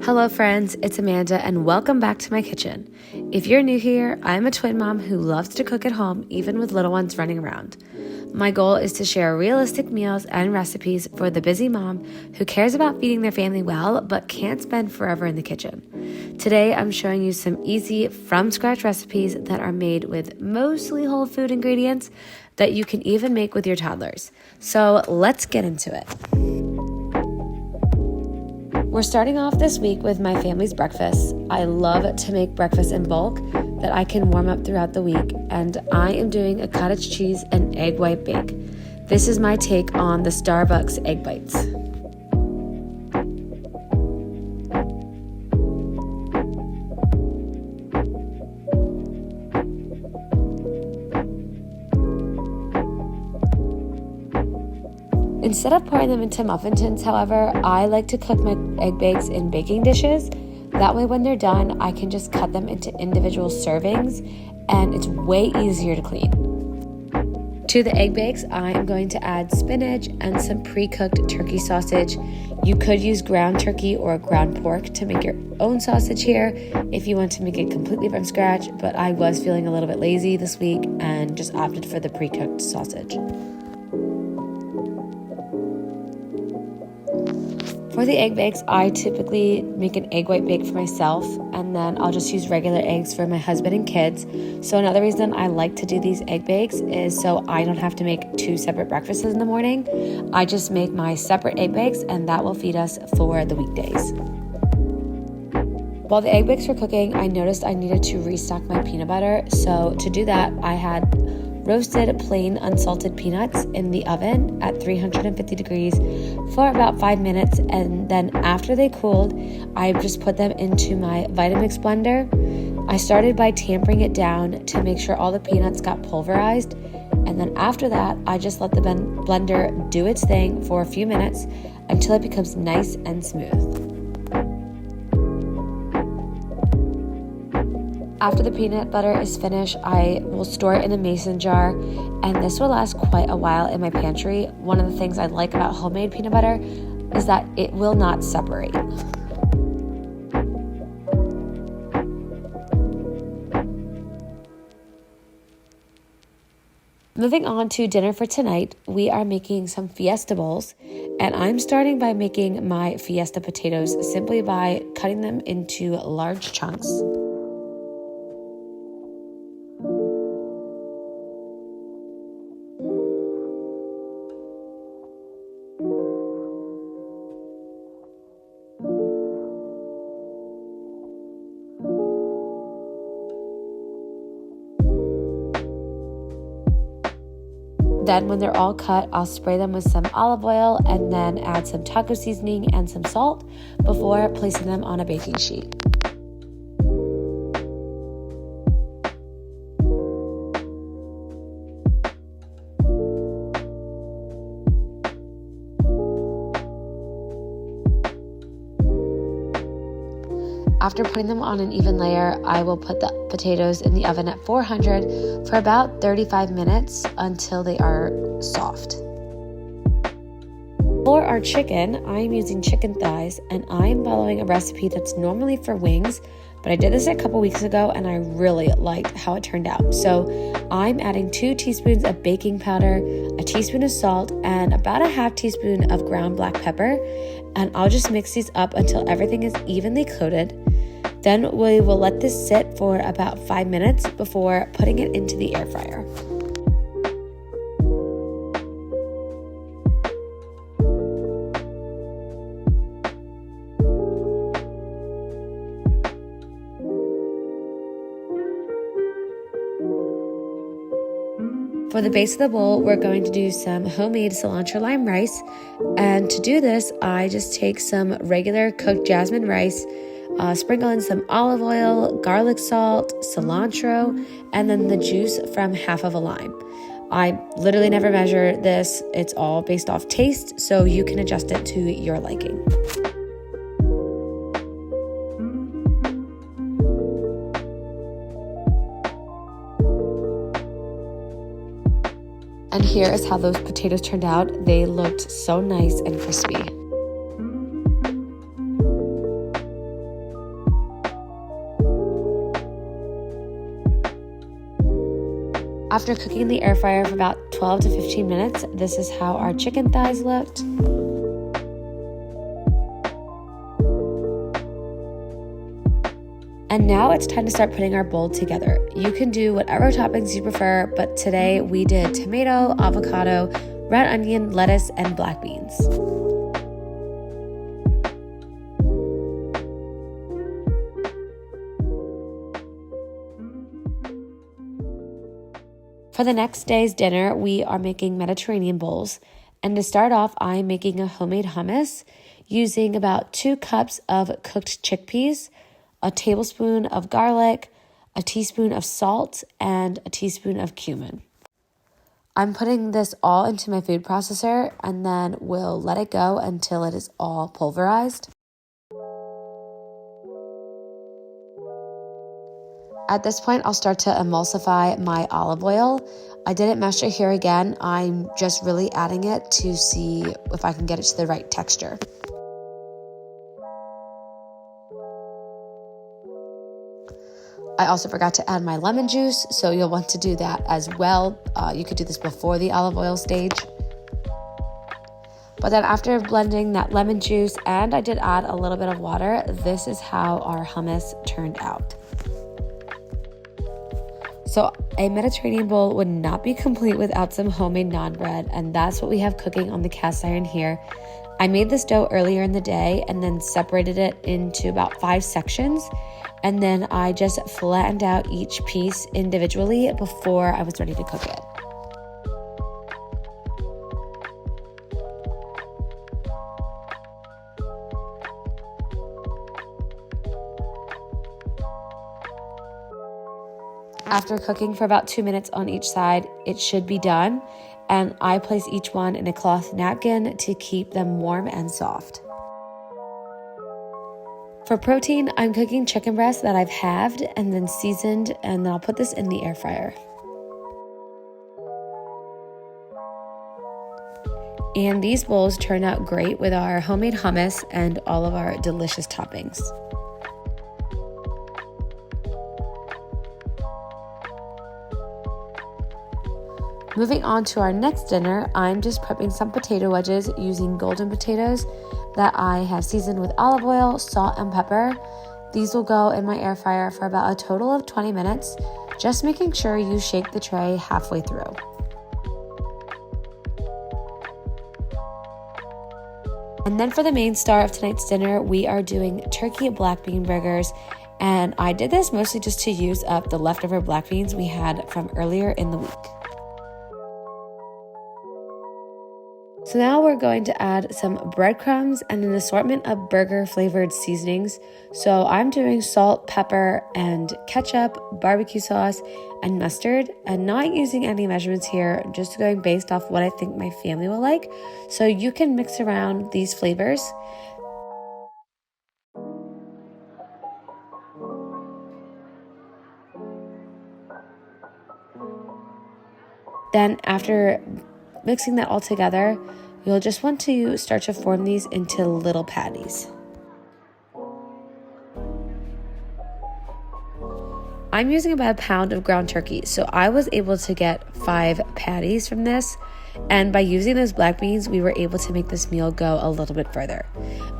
Hello friends, it's Amanda and welcome back to my kitchen. If you're new here, I'm a twin mom who loves to cook at home even with little ones running around. My goal is to share realistic meals and recipes for the busy mom who cares about feeding their family well but can't spend forever in the kitchen. Today I'm showing you some easy from scratch recipes that are made with mostly whole food ingredients that you can even make with your toddlers. So let's get into it. We're starting off this week with my family's breakfast. I love to make breakfast in bulk that I can warm up throughout the week, and I am doing a cottage cheese and egg white bake. This is my take on the Starbucks egg bites. Instead of pouring them into muffin tins, however, I like to cook my egg bakes in baking dishes. That way when they're done, I can just cut them into individual servings and it's way easier to clean. To the egg bakes, I am going to add spinach and some pre-cooked turkey sausage. You could use ground turkey or ground pork to make your own sausage here if you want to make it completely from scratch, but I was feeling a little bit lazy this week and just opted for the pre-cooked sausage. For the egg bakes, I typically make an egg white bake for myself, and then I'll just use regular eggs for my husband and kids. So another reason I like to do these egg bakes is so I don't have to make two separate breakfasts in the morning. I just make my separate egg bakes, and that will feed us for the weekdays. While the egg bakes were cooking, I noticed I needed to restock my peanut butter. So to do that, I had roasted plain unsalted peanuts in the oven at 350 degrees for about 5 minutes, and then after they cooled, I just put them into my Vitamix blender. I started by tampering it down to make sure all the peanuts got pulverized, and then after that, I just let the blender do its thing for a few minutes until it becomes nice and smooth. After the peanut butter is finished, I will store it in a mason jar, and this will last quite a while in my pantry. One of the things I like about homemade peanut butter is that it will not separate. Moving on to dinner for tonight, we are making some Fiesta bowls, and I'm starting by making my Fiesta potatoes simply by cutting them into large chunks. Then when they're all cut, I'll spray them with some olive oil and then add some taco seasoning and some salt before placing them on a baking sheet. After putting them on an even layer, I will put the potatoes in the oven at 400 for about 35 minutes until they are soft. For our chicken, I'm using chicken thighs, and I'm following a recipe that's normally for wings, but I did this a couple weeks ago and I really liked how it turned out. So I'm adding 2 teaspoons of baking powder, a teaspoon of salt, and about a half teaspoon of ground black pepper, and I'll just mix these up until everything is evenly coated. Then we will let this sit for about 5 minutes before putting it into the air fryer. For the base of the bowl, we're going to do some homemade cilantro lime rice. And to do this, I just take some regular cooked jasmine rice, sprinkle in some olive oil, garlic salt, cilantro, and then the juice from half of a lime. I literally never measure this. It's all based off taste, so you can adjust it to your liking. And here is how those potatoes turned out. They looked so nice and crispy. After cooking in the air fryer for about 12 to 15 minutes, this is how our chicken thighs looked. And now it's time to start putting our bowl together. You can do whatever toppings you prefer, but today we did tomato, avocado, red onion, lettuce, and black beans. For the next day's dinner, we are making Mediterranean bowls. And to start off, I'm making a homemade hummus using about 2 cups of cooked chickpeas, a tablespoon of garlic, a teaspoon of salt, and a teaspoon of cumin. I'm putting this all into my food processor and then we'll let it go until it is all pulverized. At this point, I'll start to emulsify my olive oil. I didn't measure here again. I'm just really adding it to see if I can get it to the right texture. I also forgot to add my lemon juice, so you'll want to do that as well. You could do this before the olive oil stage. But then after blending that lemon juice, and I did add a little bit of water, this is how our hummus turned out. So a Mediterranean bowl would not be complete without some homemade naan bread, and that's what we have cooking on the cast iron here. I made this dough earlier in the day and then separated it into about 5 sections, and then I just flattened out each piece individually before I was ready to cook it. After cooking for about 2 minutes on each side, it should be done, and I place each one in a cloth napkin to keep them warm and soft. For protein, I'm cooking chicken breast that I've halved and then seasoned, and then I'll put this in the air fryer. And these bowls turned out great with our homemade hummus and all of our delicious toppings. Moving on to our next dinner, I'm just prepping some potato wedges using golden potatoes that I have seasoned with olive oil, salt, and pepper. These will go in my air fryer for about a total of 20 minutes, just making sure you shake the tray halfway through. And then for the main star of tonight's dinner, we are doing turkey black bean burgers. And I did this mostly just to use up the leftover black beans we had from earlier in the week. So now we're going to add some breadcrumbs and an assortment of burger flavored seasonings. So I'm doing salt, pepper, and ketchup, barbecue sauce, and mustard, and not using any measurements here, just going based off what I think my family will like. So you can mix around these flavors. Then after mixing that all together, you'll just want to start to form these into little patties. I'm using about a pound of ground turkey, so I was able to get 5 patties from this, and by using those black beans, we were able to make this meal go a little bit further.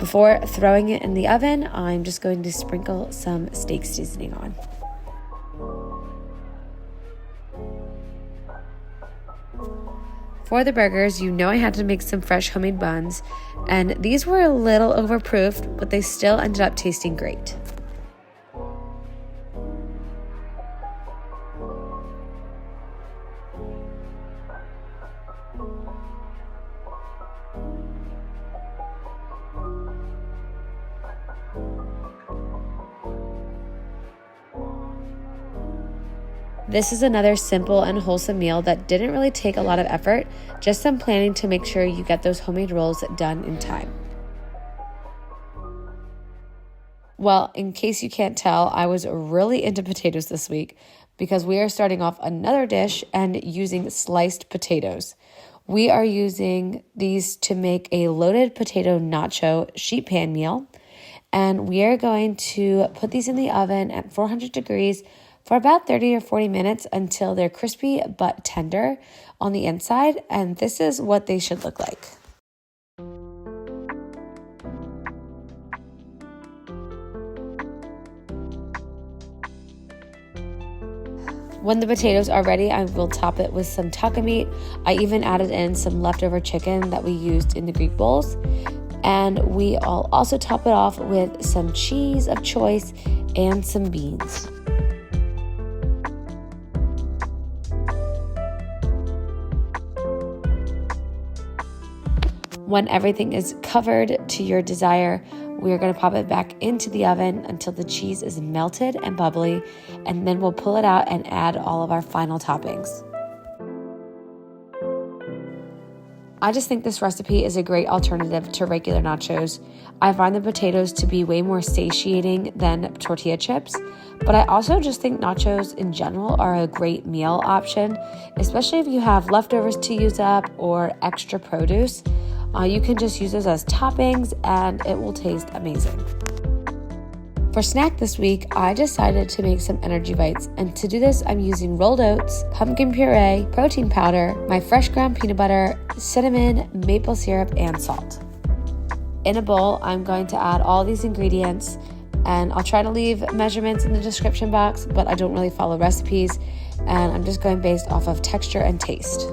Before throwing it in the oven, I'm just going to sprinkle some steak seasoning on. For the burgers, you know I had to make some fresh homemade buns, and these were a little overproofed, but they still ended up tasting great. This is another simple and wholesome meal that didn't really take a lot of effort, just some planning to make sure you get those homemade rolls done in time. Well, in case you can't tell, I was really into potatoes this week because we are starting off another dish and using sliced potatoes. We are using these to make a loaded potato nacho sheet pan meal, and we are going to put these in the oven at 400 degrees for about 30 or 40 minutes until they're crispy but tender on the inside, and this is what they should look like. When the potatoes are ready, I will top it with some taco meat. I even added in some leftover chicken that we used in the Greek bowls. And I'll also top it off with some cheese of choice and some beans. When everything is covered to your desire, we're going to pop it back into the oven until the cheese is melted and bubbly, and then we'll pull it out and add all of our final toppings. I just think this recipe is a great alternative to regular nachos. I find the potatoes to be way more satiating than tortilla chips, but I also just think nachos in general are a great meal option, especially if you have leftovers to use up or extra produce. You can just use those as toppings and it will taste amazing. For snack this week, I decided to make some energy bites, and to do this, I'm using rolled oats, pumpkin puree, protein powder, my fresh ground peanut butter, cinnamon, maple syrup, and salt. In a bowl, I'm going to add all these ingredients, and I'll try to leave measurements in the description box, but I don't really follow recipes, and I'm just going based off of texture and taste.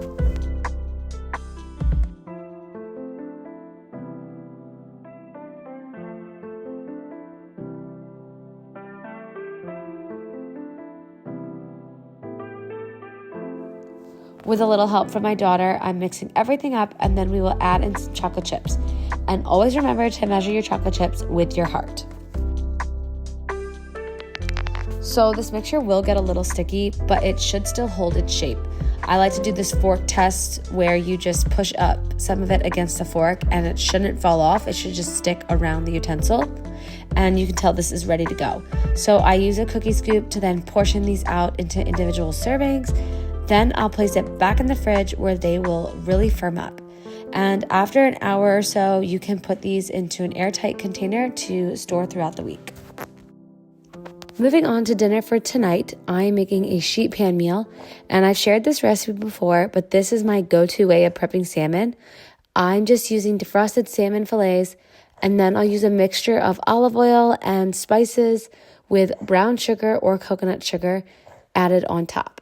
With a little help from my daughter, I'm mixing everything up, and then we will add in some chocolate chips. And always remember to measure your chocolate chips with your heart. So this mixture will get a little sticky, but it should still hold its shape. I like to do this fork test where you just push up some of it against the fork, and it shouldn't fall off. It should just stick around the utensil, and you can tell this is ready to go. So I use a cookie scoop to then portion these out into individual servings. Then I'll place it back in the fridge where they will really firm up. And after an hour or so, you can put these into an airtight container to store throughout the week. Moving on to dinner for tonight, I'm making a sheet pan meal, and I've shared this recipe before, but this is my go-to way of prepping salmon. I'm just using defrosted salmon fillets, and then I'll use a mixture of olive oil and spices with brown sugar or coconut sugar added on top.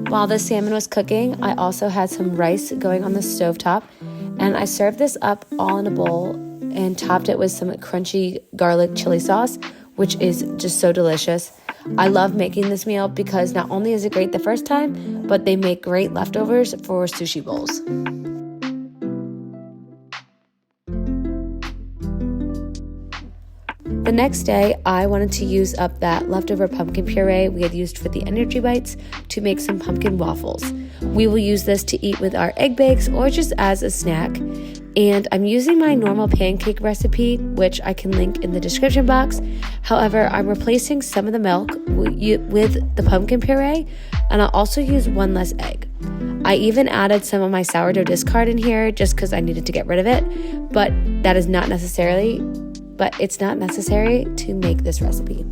While the salmon was cooking, I also had some rice going on the stovetop, and I served this up all in a bowl and topped it with some crunchy garlic chili sauce, which is just so delicious. I love making this meal because not only is it great the first time, but they make great leftovers for sushi bowls. The next day, I wanted to use up that leftover pumpkin puree we had used for the energy bites to make some pumpkin waffles. We will use this to eat with our egg bakes or just as a snack. And I'm using my normal pancake recipe, which I can link in the description box. However, I'm replacing some of the milk with the pumpkin puree, and I'll also use one less egg. I even added some of my sourdough discard in here just because I needed to get rid of it, but it's not necessary to make this recipe.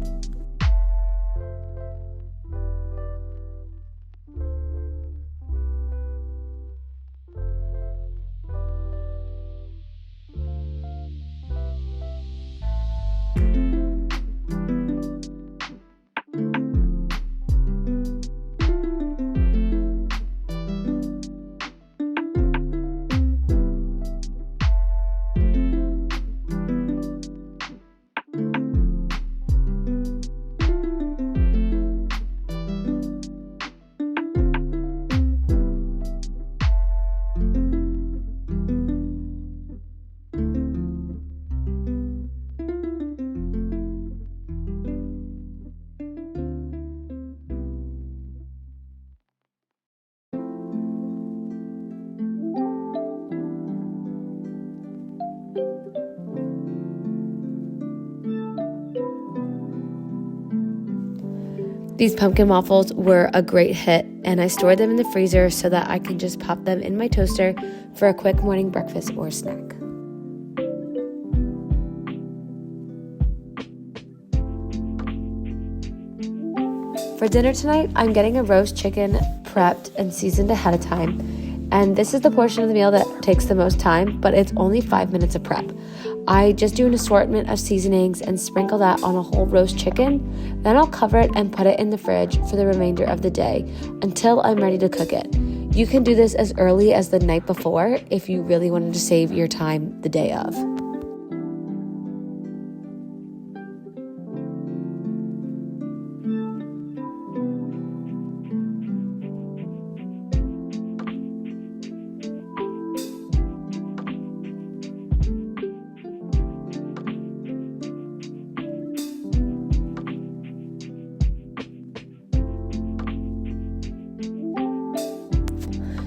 These pumpkin waffles were a great hit, and I stored them in the freezer so that I can just pop them in my toaster for a quick morning breakfast or snack. For dinner tonight, I'm getting a roast chicken prepped and seasoned ahead of time. And this is the portion of the meal that takes the most time, but it's only 5 minutes of prep. I just do an assortment of seasonings and sprinkle that on a whole roast chicken. Then I'll cover it and put it in the fridge for the remainder of the day until I'm ready to cook it. You can do this as early as the night before if you really wanted to save your time the day of.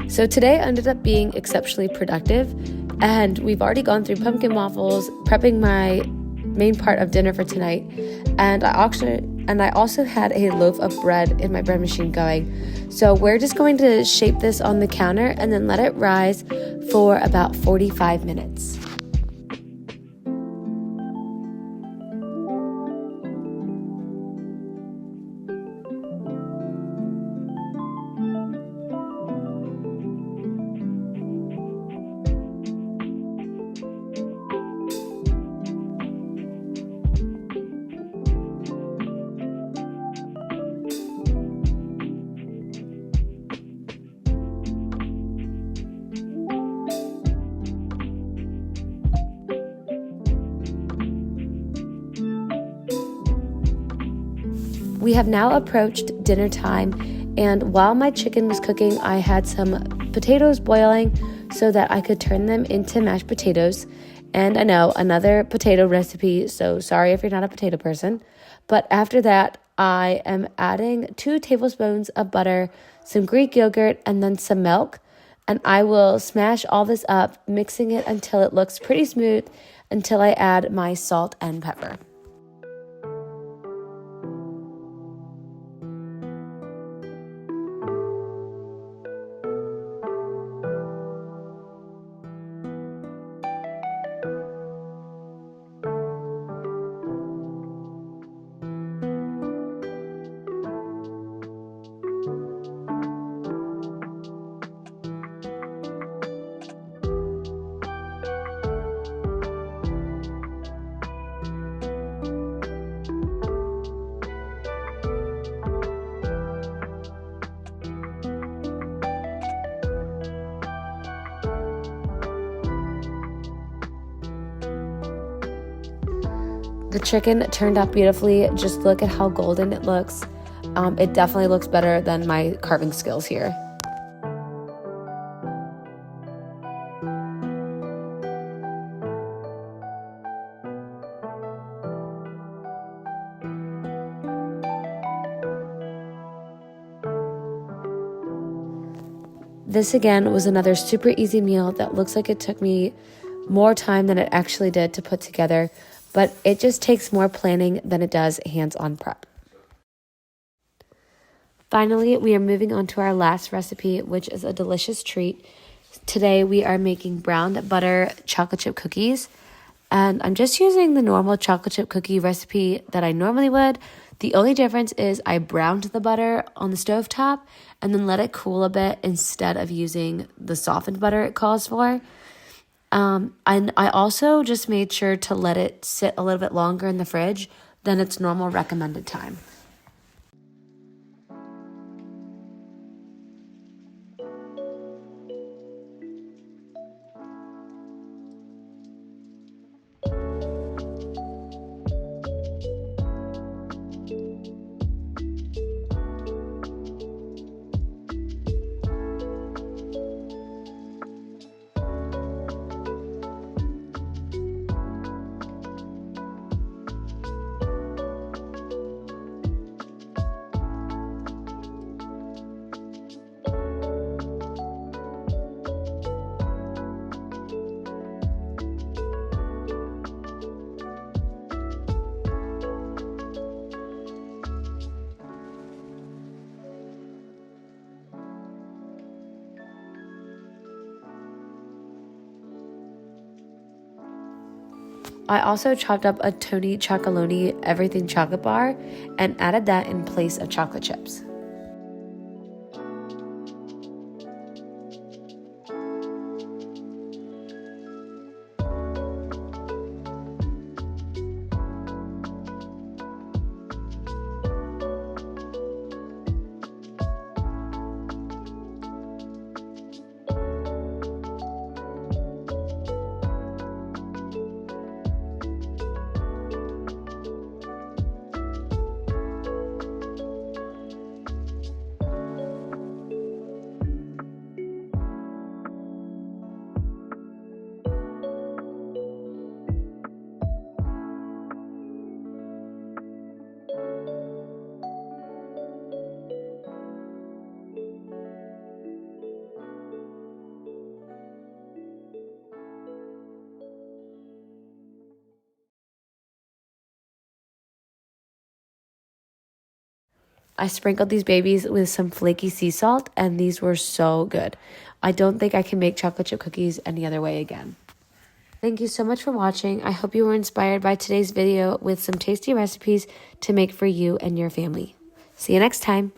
So today ended up being exceptionally productive, and we've already gone through pumpkin waffles, prepping my main part of dinner for tonight, and I also had a loaf of bread in my bread machine going. So we're just going to shape this on the counter and then let it rise for about 45 minutes. We have now approached dinner time, and while my chicken was cooking, I had some potatoes boiling so that I could turn them into mashed potatoes. And I know, another potato recipe, so sorry if you're not a potato person. But after that, I am adding 2 tablespoons of butter, some Greek yogurt, and then some milk. And I will smash all this up, mixing it until it looks pretty smooth, until I add my salt and pepper. The chicken turned out beautifully. Just look at how golden it looks. It definitely looks better than my carving skills here. This again was another super easy meal that looks like it took me more time than it actually did to put together, but it just takes more planning than it does hands-on prep. Finally, we are moving on to our last recipe, which is a delicious treat. Today, we are making brown butter chocolate chip cookies, and I'm just using the normal chocolate chip cookie recipe that I normally would. The only difference is I browned the butter on the stovetop and then let it cool a bit instead of using the softened butter it calls for. And I also just made sure to let it sit a little bit longer in the fridge than its normal recommended time. I also chopped up a Tony Chocolonely everything chocolate bar and added that in place of chocolate chips. I sprinkled these babies with some flaky sea salt, and these were so good. I don't think I can make chocolate chip cookies any other way again. Thank you so much for watching. I hope you were inspired by today's video with some tasty recipes to make for you and your family. See you next time.